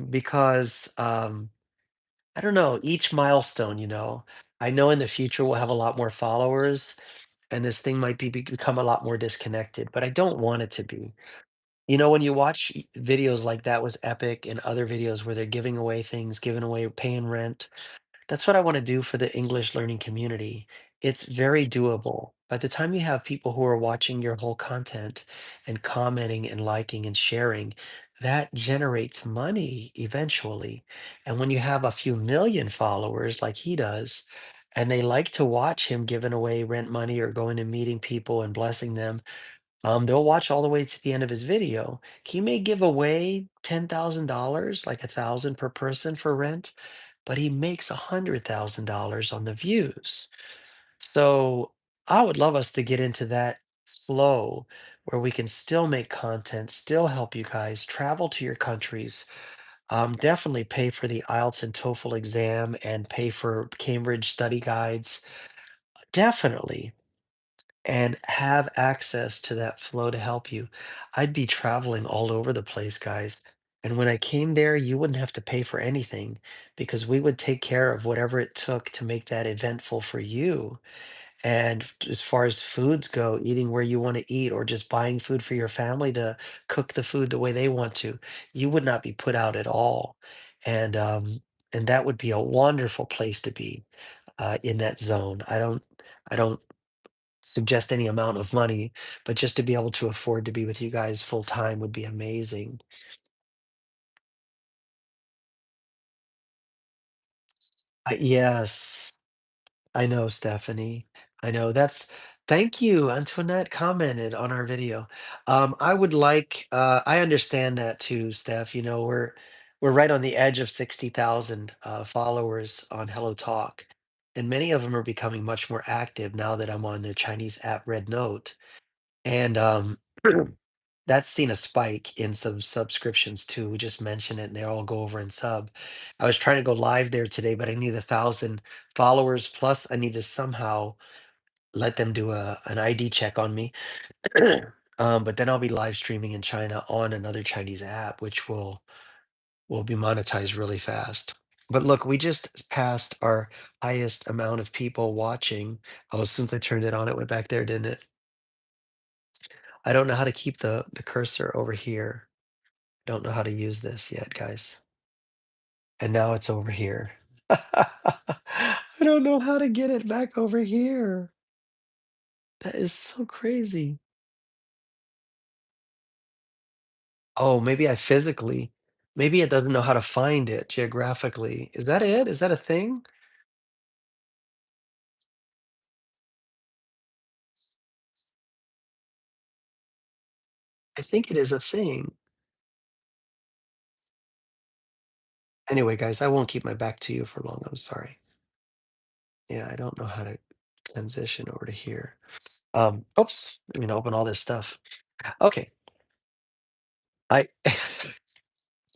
[SPEAKER 1] because I don't know, each milestone, I know in the future we'll have a lot more followers and this thing might become a lot more disconnected, but I don't want it to be. When you watch videos like that was epic and other videos where they're giving away things, giving away paying rent, that's what I want to do for the English learning community. It's very doable. By the time you have people who are watching your whole content and commenting and liking and sharing, that generates money eventually. And when you have a few million followers like he does, and they like to watch him giving away rent money or going and meeting people and blessing them, they'll watch all the way to the end of his video. He may give away $10,000, like 1,000 per person for rent, but he makes $100,000 on the views. So I would love us to get into that flow where we can still make content, still help you guys travel to your countries. Definitely pay for the IELTS and TOEFL exam and pay for Cambridge study guides. Definitely and have access to that flow to help you. I'd be traveling all over the place, guys. And when I came there, you wouldn't have to pay for anything because we would take care of whatever it took to make that eventful for you. And as far as foods go, eating where you want to eat or just buying food for your family to cook the food the way they want to, you would not be put out at all. And and that would be a wonderful place to be in that zone. I don't suggest any amount of money, but just to be able to afford to be with you guys full time would be amazing. Yes. I know, Stephanie. I know. Thank you. Antoinette commented on our video. I would like, I understand that too, Steph. You know, we're right on the edge of 60,000 followers on Hello Talk. And many of them are becoming much more active now that I'm on their Chinese app Red Note. And that's seen a spike in some subscriptions too. We just mentioned it and they all go over and sub. I was trying to go live there today, but I need 1,000 followers plus I need to somehow let them do an ID check on me. But then I'll be live streaming in China on another Chinese app, which will be monetized really fast. But look, we just passed our highest amount of people watching. Oh, as soon as I turned it on, it went back there, didn't it? I don't know how to keep the cursor over here. Don't know how to use this yet, guys. And now it's over here. I don't know how to get it back over here. That is so crazy. Oh, maybe I physically, maybe it doesn't know how to find it geographically. Is that it? Is that a thing? I think it is a thing. Anyway, guys, I won't keep my back to you for long. I'm sorry. Yeah, I don't know how to transition over to here. Oops, I'm gonna open all this stuff. Okay. I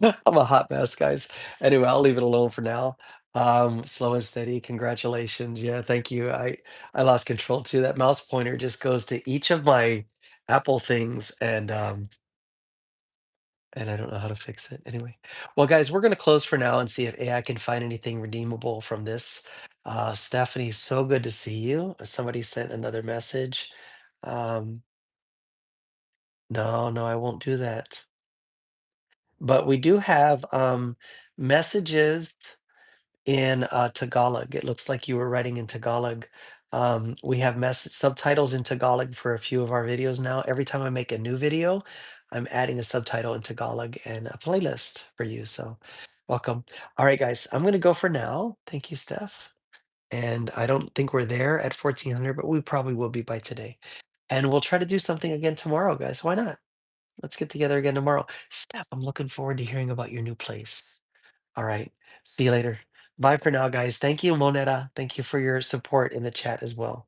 [SPEAKER 1] I'm a hot mess, guys. Anyway, I'll leave it alone for now. Slow and steady. Congratulations. Yeah, thank you. I lost control too. That mouse pointer just goes to each of my Apple things, and I don't know how to fix it. Anyway, well, guys, we're gonna close for now and see if AI can find anything redeemable from this. Stephanie, so good to see you. Somebody sent another message. Um, no, no, I won't do that. But we do have messages in Tagalog. It looks like you were writing in Tagalog. We have subtitles in Tagalog for a few of our videos now. Every time I make a new video, I'm adding a subtitle in Tagalog and a playlist for you. So welcome. All right, guys, I'm going to go for now. Thank you, Steph. And I don't think we're there at 1400, but we probably will be by today. And we'll try to do something again tomorrow, guys. Why not? Let's get together again tomorrow. Steph, I'm looking forward to hearing about your new place. All right. See you later. Bye for now, guys. Thank you, Moneta. Thank you for your support in the chat as well.